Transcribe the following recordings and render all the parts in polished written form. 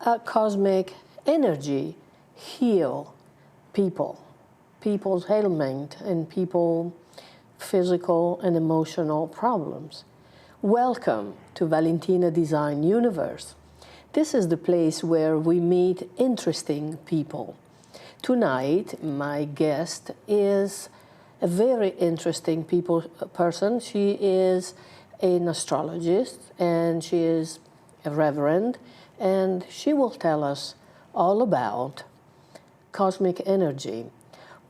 cosmic energy heal people's ailment and people physical and emotional problems. Welcome to Valentina Design Universe. This is the place where we meet interesting people. Tonight, my guest is a very interesting person. She is an astrologist and she is a reverend, and she will tell us all about cosmic energy.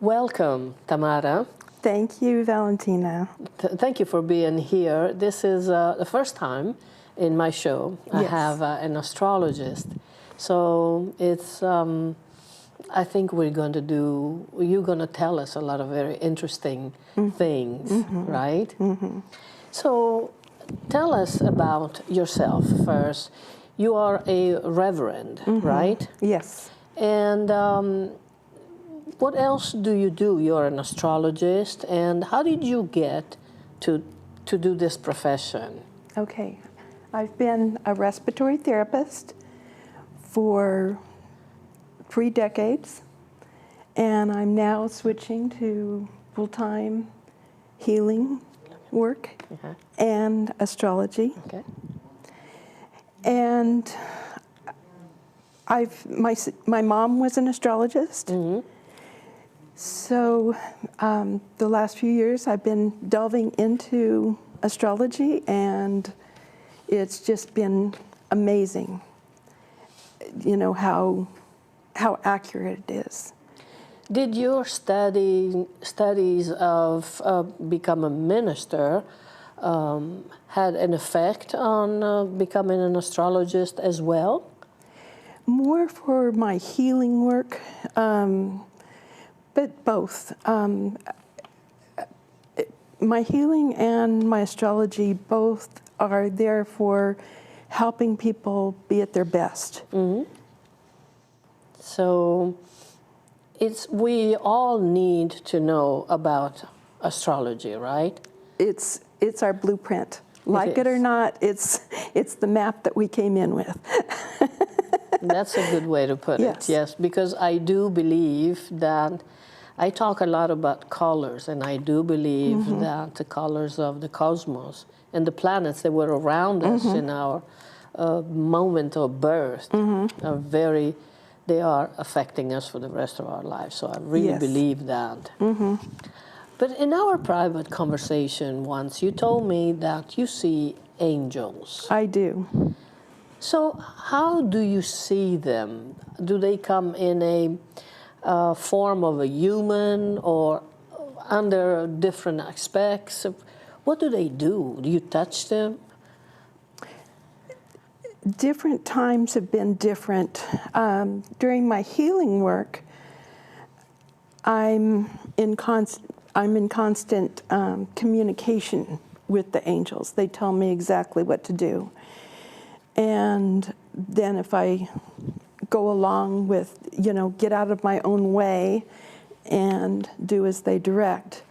Welcome, Tamara. Thank you, Valentina. Thank you for being here. This is the first time in my show I Yes. have an astrologist. So it's, I think you're going to tell us a lot of very interesting things, right? So tell us about yourself first. You are a reverend, right? Yes. And what else do you do? You're an astrologist, and how did you get to do this profession? Okay. I've been a respiratory therapist for 3 decades, and I'm now switching to full-time healing work and astrology. Okay. And my mom was an astrologist. So the last few years I've been delving into astrology, and it's just been amazing, you know, how accurate it is. Did your studies of become a minister had an effect on becoming an astrologist as well? More for my healing work, but both. My healing and my astrology both are there for helping people be at their best. So we all need to know about astrology, right? It's our blueprint. Like it or not, it's the map that we came in with. That's a good way to put it, yes, because I do believe that I talk a lot about colors, and I do believe that the colors of the cosmos and the planets that were around us in our moment of birth they are affecting us for the rest of our lives. So I really believe that. But in our private conversation once, you told me that you see angels. I do. So how do you see them? Do they come in a form of a human or under different aspects? What do they do? Do you touch them? Different times have been different. During my healing work, I'm in constant communication with the angels. They tell me exactly what to do. And then if I go along with, you know, get out of my own way and do as they direct,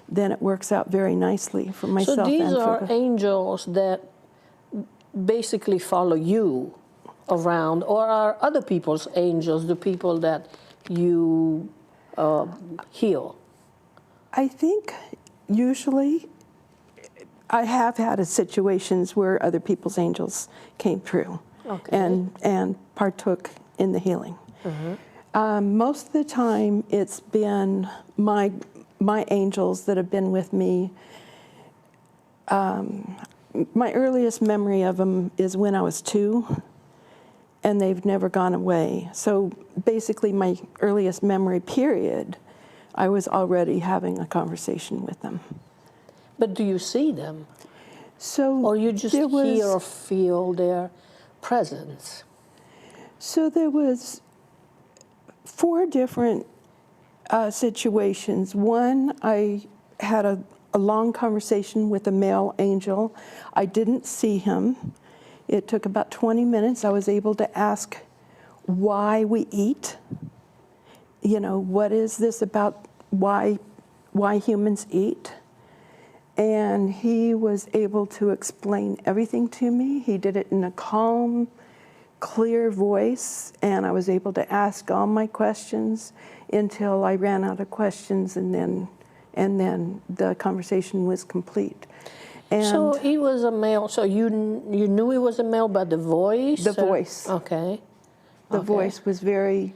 then it works out very nicely for myself. So these and for are angels that basically follow you around, or are other people's angels the people that you heal? I think usually I have had situations where other people's angels came through and partook in the healing. Most of the time it's been my angels that have been with me. My earliest memory of them is when I was 2, and they've never gone away. So basically my earliest memory period, I was already having a conversation with them. But do you see them? So or you just hear or feel their presence? So there was 4 different situations. One, I had a long conversation with a male angel. I didn't see him. It took about 20 minutes. I was able to ask why we eat. You know, what is this about why humans eat? And he was able to explain everything to me. He did it in a calm, clear voice, and I was able to ask all my questions until I ran out of questions, and then the conversation was complete. And so he was a male. So you knew he was a male by the voice? the voice. Okay. The voice was very,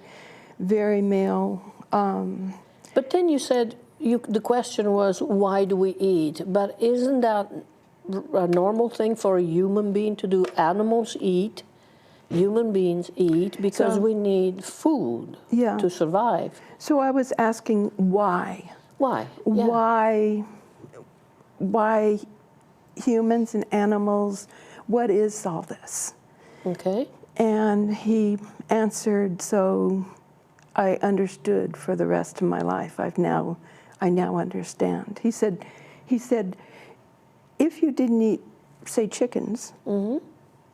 very male. But then you said the question was, why do we eat? But isn't that a normal thing for a human being to do? Animals eat, human beings eat because we need food to survive. So I was asking why. Why? Yeah. Why humans and animals, what is all this? Okay. And he answered, so I understood for the rest of my life. I now understand. He said, if you didn't eat, say, chickens, do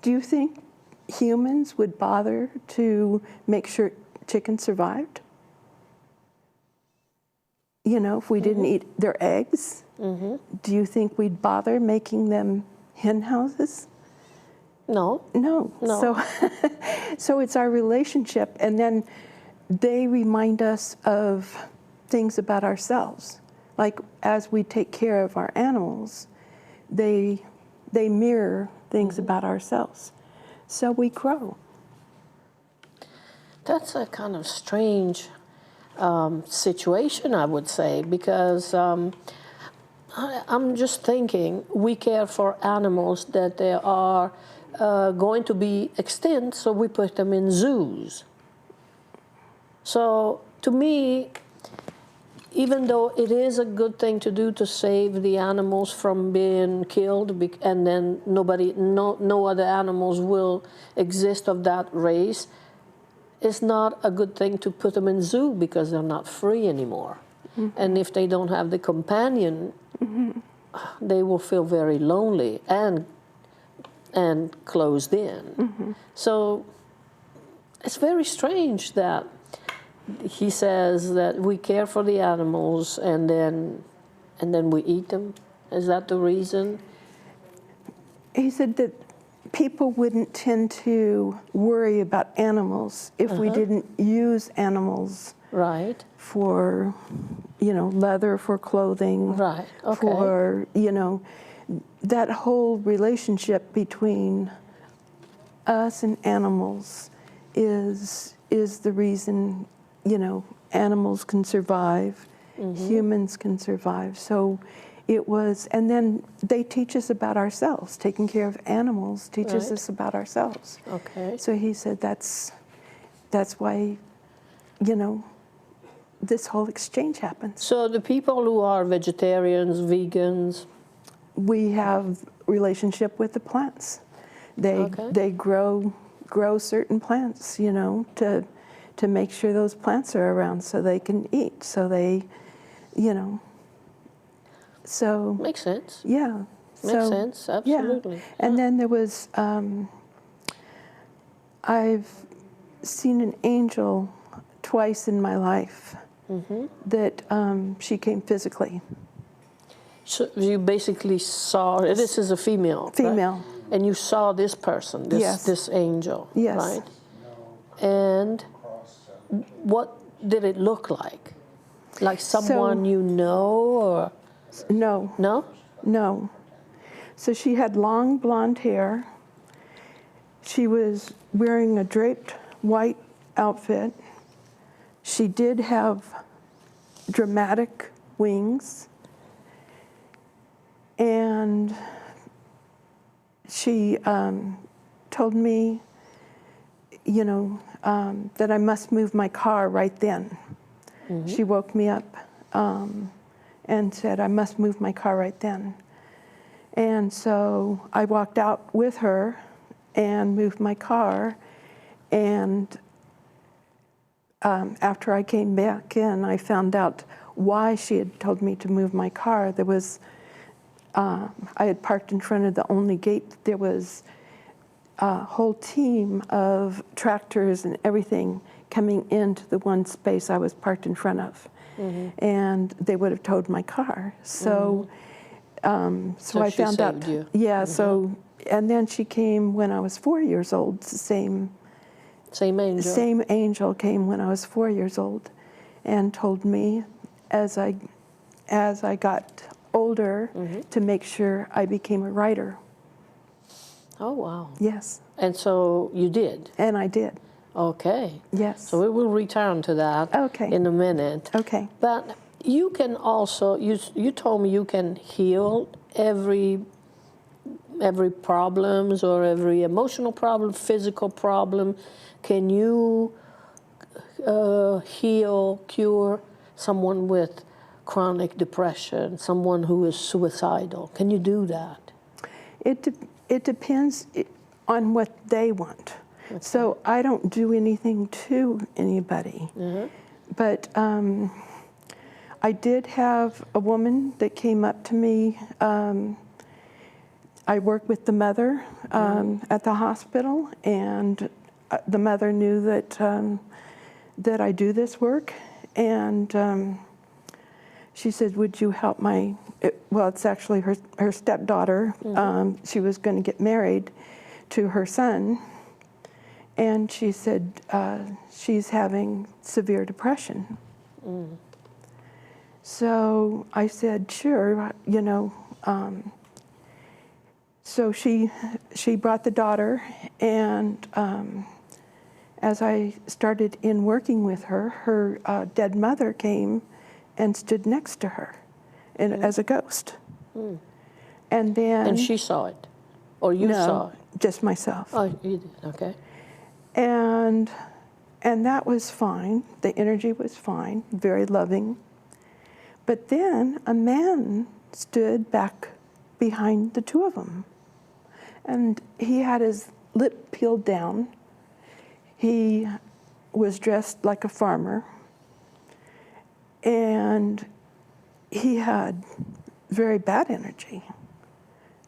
you think humans would bother to make sure chickens survived? You know, if we didn't eat their eggs, do you think we'd bother making them hen houses? No. No. So it's our relationship, and then they remind us of things about ourselves. Like as we take care of our animals, they mirror things about ourselves. So we grow. That's a kind of strange situation, I would say, because I'm just thinking we care for animals that they are going to be extinct, so we put them in zoos. So to me, even though it is a good thing to do to save the animals from being killed, and then no other animals will exist of that race, it's not a good thing to put them in zoo because they're not free anymore. And if they don't have the companion, they will feel very lonely and closed in. So it's very strange that he says that we care for the animals and then we eat them. Is that the reason? He said that people wouldn't tend to worry about animals if we didn't use animals for, leather, for clothing, for, that whole relationship between us and animals is the reason, animals can survive, humans can survive. So it was, and then they teach us about ourselves. Taking care of animals teaches us about ourselves. Okay. So he said that's why, this whole exchange happens. So the people who are vegetarians, vegans, we have relationship with the plants. They grow certain plants, to make sure those plants are around so they can eat. So they, so makes sense. Yeah. Makes sense, absolutely. Yeah. And then there was, I've seen an angel twice in my life that she came physically. So you basically saw, this is a female, Female. Right? And you saw this person, this angel, yes. Right? And what did it look like? Like someone you know, or? No. No? No. So she had long blonde hair. She was wearing a draped white outfit. She did have dramatic wings. And she told me, that I must move my car right then. She woke me up and said, I must move my car right then. And so I walked out with her and moved my car. And after I came back in, I found out why she had told me to move my car. There was, I had parked in front of the only gate. There was a whole team of tractors and everything coming into the one space I was parked in front of. And they would have towed my car. So, so I found out. You. Yeah. So, and then she came when I was 4 years old. It's the same Same angel? Same angel came when I was 4 years old and told me as I got older to make sure I became a writer. Oh, wow. Yes. And so you did? And I did. Okay. Yes. So we will return to that in a minute. Okay. But you can also, you told me you can heal every problems or every emotional problem, physical problem. Can you heal, cure someone with chronic depression, someone who is suicidal? Can you do that? It depends on what they want. Okay. So I don't do anything to anybody. But I did have a woman that came up to me. I worked with the mother at the hospital, and the mother knew that I do this work, and she said, "Would you help it's actually her stepdaughter. She was going to get married to her son, and she said she's having severe depression." So I said, "Sure, you know." So she brought the daughter, and as I started in working with her, her dead mother came and stood next to her as a ghost. And then... And she saw it? Or you saw it? Just myself. Oh, you did, okay. And that was fine. The energy was fine, very loving. But then a man stood back behind the two of them. And he had his lip peeled down. He was dressed like a farmer. And he had very bad energy.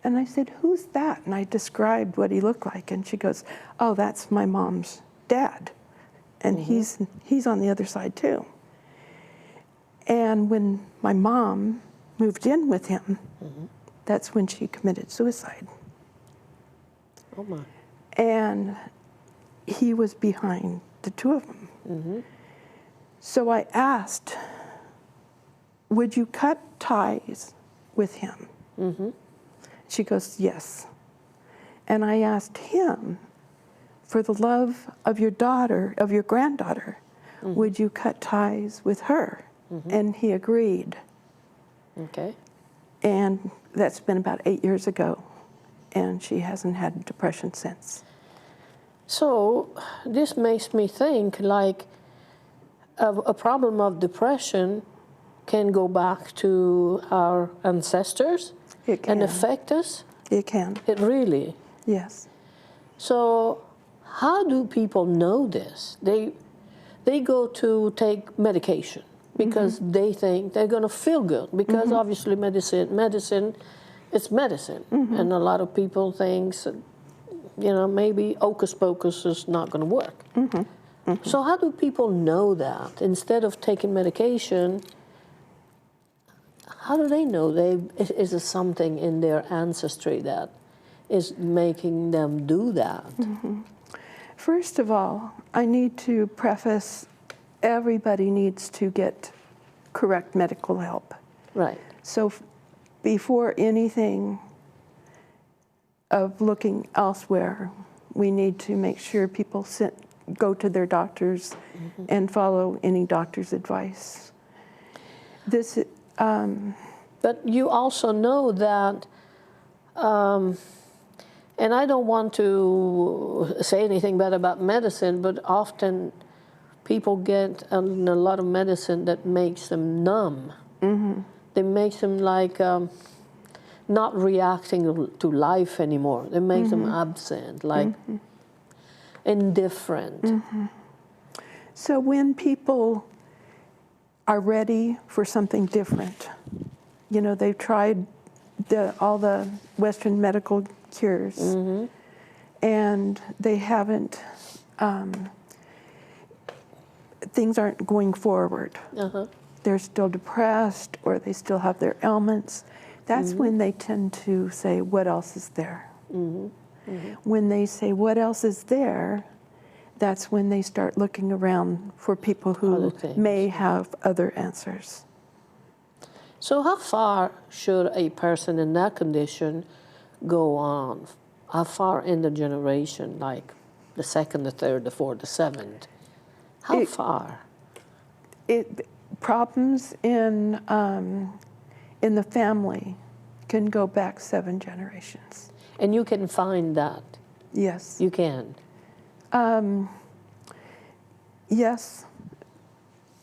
And I said, "Who's that?" And I described what he looked like. And she goes, "Oh, that's my mom's dad. And he's on the other side too." And when my mom moved in with him, that's when she committed suicide. Oh my. And he was behind the two of them. So I asked, "Would you cut ties with him?" She goes, "Yes." And I asked him, "For the love of your daughter, of your granddaughter, would you cut ties with her?" And he agreed. Okay. And that's been about 8 years ago. And she hasn't had depression since. So this makes me think like a problem of depression can go back to our ancestors and affect us? It can. It really? Yes. So how do people know this? They go to take medication because they think they're going to feel good, because obviously medicine it's medicine. And a lot of people think, you know, maybe hocus pocus is not going to work. So how do people know that? Instead of taking medication, how do they know is there something in their ancestry that is making them do that? First of all, I need to preface, everybody needs to get correct medical help. Right. So before anything of looking elsewhere, we need to make sure people go to their doctors and follow any doctor's advice. But you also know that, and I don't want to say anything bad about medicine, but often people get a lot of medicine that makes them numb. They make them like not reacting to life anymore. They make them absent, like indifferent. So when people are ready for something different, you know, they've tried all the Western medical cures, and they haven't, things aren't going forward. They're still depressed, or they still have their ailments. That's when they tend to say, "What else is there?" When they say, "What else is there?" that's when they start looking around for people Other who things. may have other answers. So how far should a person in that condition go on? How far in the generation, like the second, the third, the fourth, the seventh? How far? Problems in the family can go back 7 generations. And you can find that? Yes. You can? Yes.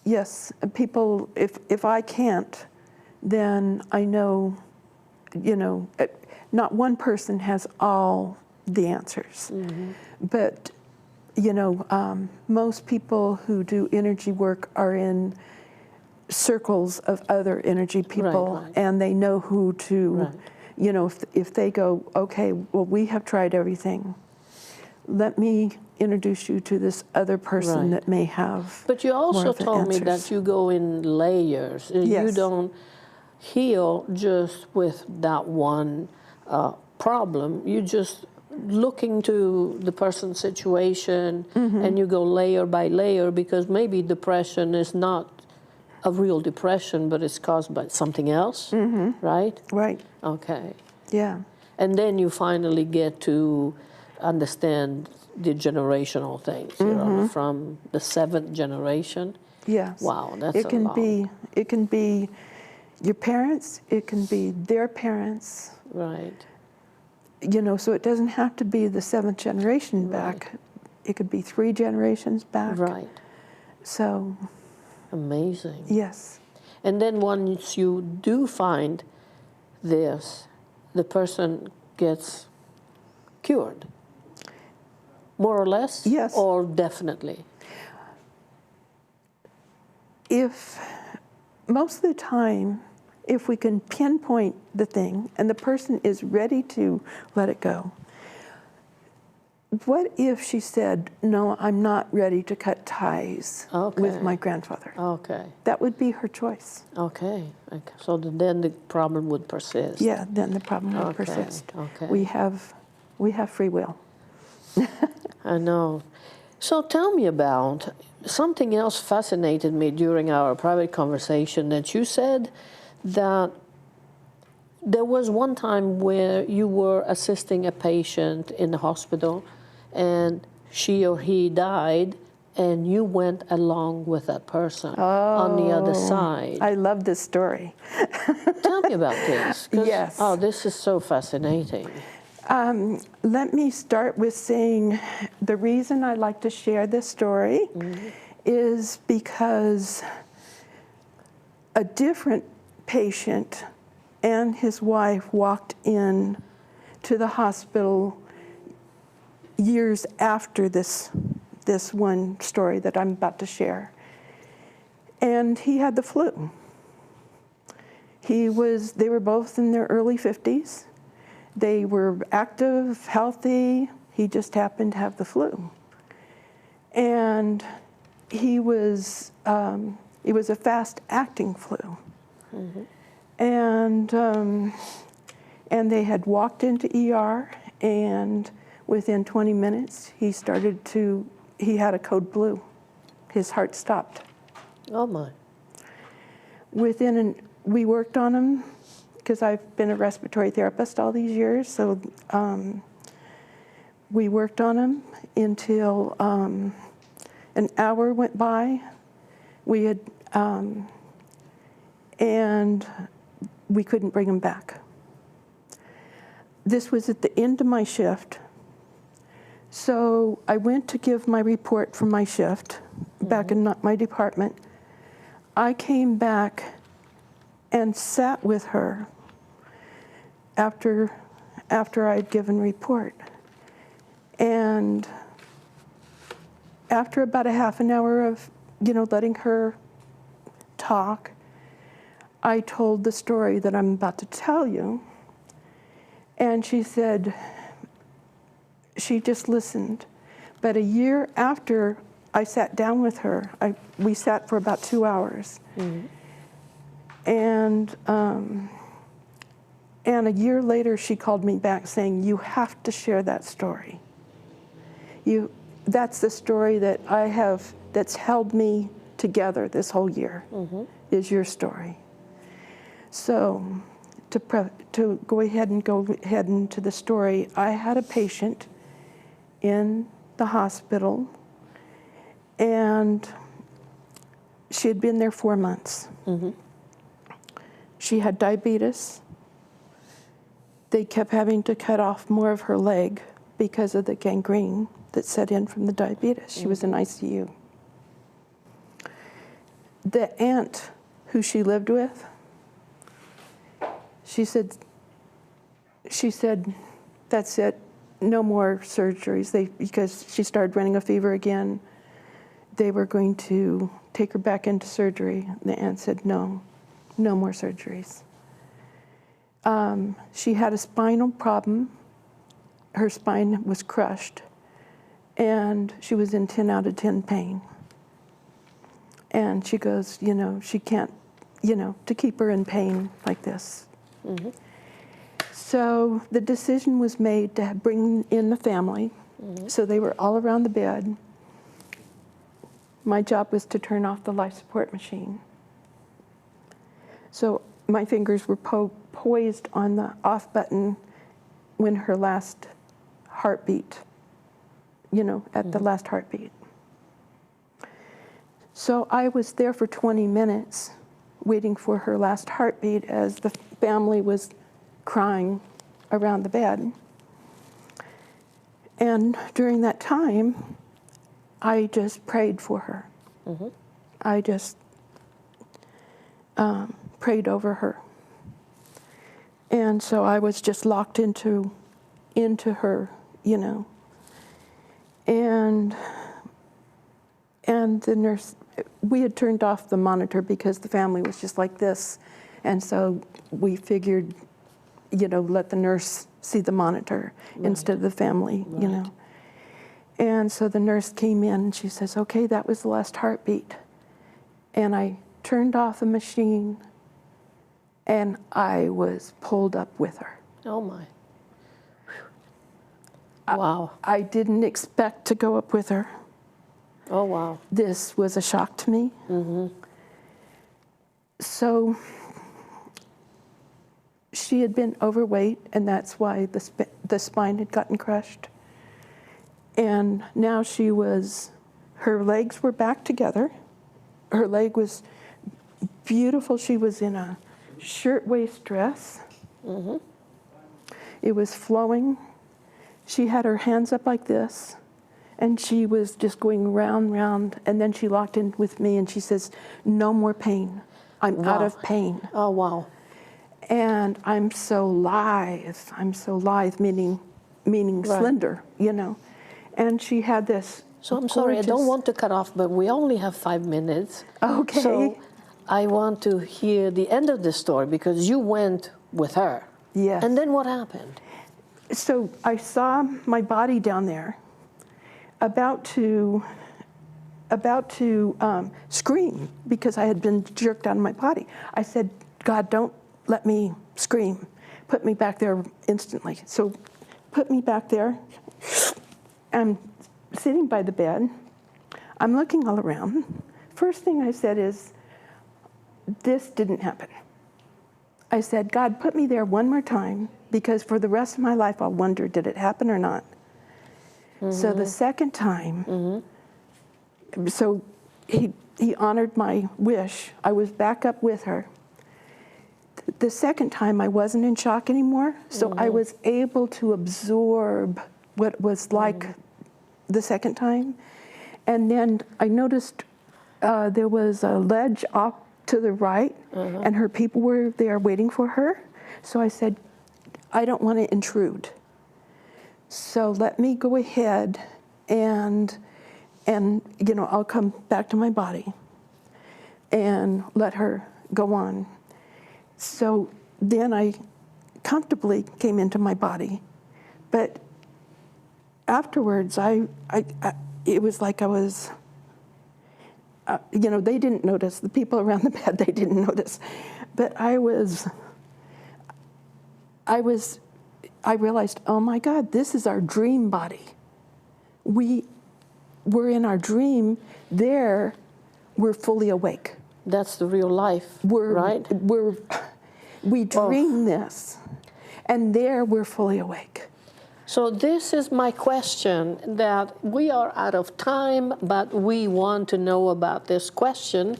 Yes. People, if I can't, then I know, not one person has all the answers. Mm-hmm. But, most people who do energy work are in circles of other energy people, Right. and they know who to, Right. if they go, okay, well, we have tried everything. Let me introduce you to this other person Right. that may have But you more also of the told me answers. that you go in layers. You Yes. don't heal just with that one problem. You just look into the person's situation, and you go layer by layer, because maybe depression is not a real depression, but it's caused by something else, right? Right. Okay. Yeah. And then you finally get to understand the generational things, from the 7th generation. Yes. Wow, that's it a can lot. It can be your parents. It can be their parents. Right. So it doesn't have to be the 7th generation back. It could be 3 generations back. Right. So. Amazing. Yes. And then once you do find this, the person gets cured. More or less? Yes. Or definitely? If most of the time, if we can pinpoint the thing and the person is ready to let it go, what if she said, no, I'm not ready to cut ties with my grandfather? Okay. That would be her choice. Okay. So then the problem would persist. Yeah, then the problem would persist. Okay. We have free will. I know. So tell me about something else fascinated me during our private conversation, that you said that there was one time where you were assisting a patient in the hospital and she or he died, and you went along with that person on the other side. I love this story. Tell me about this. 'Cause, Yes. Oh, this is so fascinating. Let me start with saying the reason I like to share this story is because a different patient and his wife walked in to the hospital years after this one story that I'm about to share. And he had the flu. They were both in their early 50s. They were active, healthy. He just happened to have the flu. And it was a fast-acting flu. And they had walked into ER, and within 20 minutes, he had a code blue. His heart stopped. Oh, my. We worked on him, because I've been a respiratory therapist all these years, so we worked on him until an hour went by. And we couldn't bring him back. This was at the end of my shift. So I went to give my report from my shift back in my department. I came back and sat with her after I'd given report. And after about a half an hour of, letting her talk, I told the story that I'm about to tell you. And she said, she just listened. But a year after I sat down with her, we sat for about 2 hours. And a year later, she called me back saying, you have to share that story. that's the story that I have, that's held me together this whole year, is your story. So to go ahead into the story, I had a patient in the hospital, and she had been there 4 months. She had diabetes. They kept having to cut off more of her leg because of the gangrene that set in from the diabetes. She was in ICU. The aunt who she lived with, she said, that's it, no more surgeries. Because she started running a fever again, they were going to take her back into surgery. The aunt said, no more surgeries. She had a spinal problem. Her spine was crushed, and she was in 10 out of 10 pain. And she goes, she can't, to keep her in pain like this. So the decision was made to bring in the family. So they were all around the bed. My job was to turn off the life support machine. So my fingers were poised on the off button when her last heartbeat, at the last heartbeat. So I was there for 20 minutes waiting for her last heartbeat as the family was crying around the bed. And during that time, I just prayed for her. I just prayed over her. And so I was just locked into her, And the nurse, we had turned off the monitor because the family was just like this. And so we figured, let the nurse see the monitor instead of the family, And so the nurse came in and she says, okay, that was the last heartbeat. And I turned off the machine and I was pulled up with her. Oh my. Wow. I didn't expect to go up with her. Oh wow. This was a shock to me. So she had been overweight, and that's why the spine had gotten crushed. And now her legs were back together. Her leg was beautiful. She was in a shirtwaist dress. It was flowing. She had her hands up like this, and she was just going round, and then she locked in with me, and she says, no more pain. I'm out of pain. Oh, wow. And I'm so lithe, meaning slender, And she had this So I'm sorry, I don't want to cut off, but we only have 5 minutes. Okay. So I want to hear the end of the story, because you went with her. Yes. And then what happened? So I saw my body down there, about to scream because I had been jerked out of my body. I said, God, don't let me scream. Put me back there instantly. So put me back there. I'm sitting by the bed. I'm looking all around. First thing I said is, this didn't happen. I said, God, put me there one more time, because for the rest of my life I'll wonder, did it happen or not? So the second time, so he honored my wish. I was back up with her. The second time I wasn't in shock anymore, so I was able to absorb what was like the second time. And then I noticed there was a ledge off to the right, and her people were there waiting for her. So I said, I don't want to intrude. So let me go ahead and I'll come back to my body and let her go on. So then I comfortably came into my body, but afterwards it was like I was, they didn't notice. The people around the bed, they didn't notice, but I realized, oh my God, this is our dream body. we're in our dream, there we're fully awake. That's the real life, right? We dream this, and there we're fully awake. So this is my question, that we are out of time, but we want to know about this question.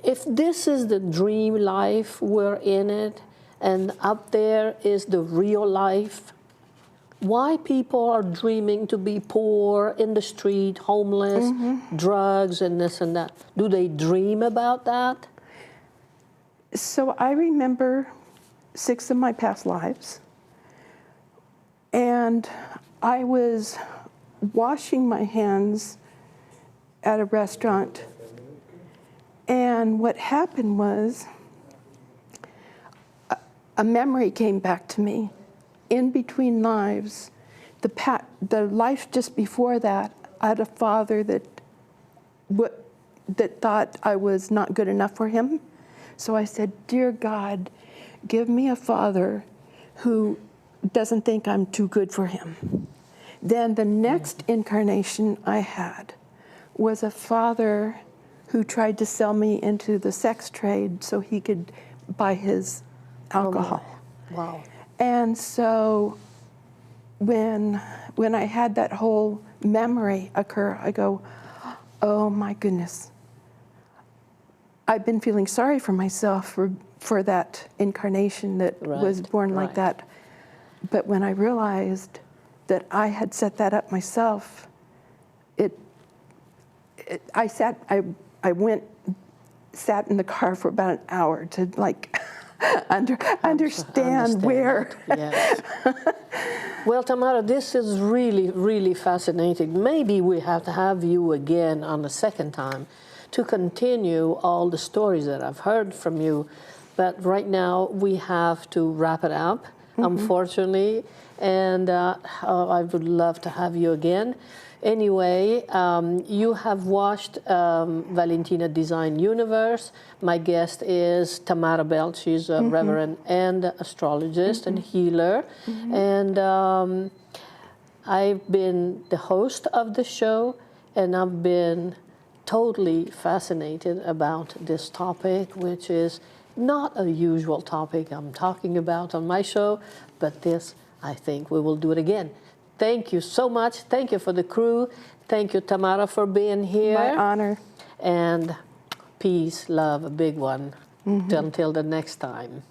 If this is the dream life, we're in it, and up there is the real life, why people are dreaming to be poor, in the street, homeless, drugs, and this and that? Do they dream about that? So I remember 6 of my past lives, and I was washing my hands at a restaurant, and what happened was a memory came back to me. In between lives, the life just before that, I had a father that thought I was not good enough for him. So I said, "Dear God, give me a father who doesn't think I'm too good for him." Then the next incarnation I had was a father who tried to sell me into the sex trade so he could buy his alcohol. Wow. And so when I had that whole memory occur, I go, oh my goodness. I've been feeling sorry for myself for that incarnation that was born like that. But when I realized that I had set that up myself, I went, sat in the car for about an hour to like understand where. Yes. Well, Tamara, this is really, really fascinating. Maybe we have to have you again on the second time to continue all the stories that I've heard from you. But right now we have to wrap it up, unfortunately. And I would love to have you again. Anyway, you have watched Valentina Design Universe. My guest is Tamara Bell. She's a reverend and astrologist and healer. And I've been the host of the show, and I've been totally fascinated about this topic, which is not a usual topic I'm talking about on my show, but this, I think we will do it again. Thank you so much. Thank you for the crew. Thank you, Tamara, for being here. My honor. And peace, love, a big one. Until the next time.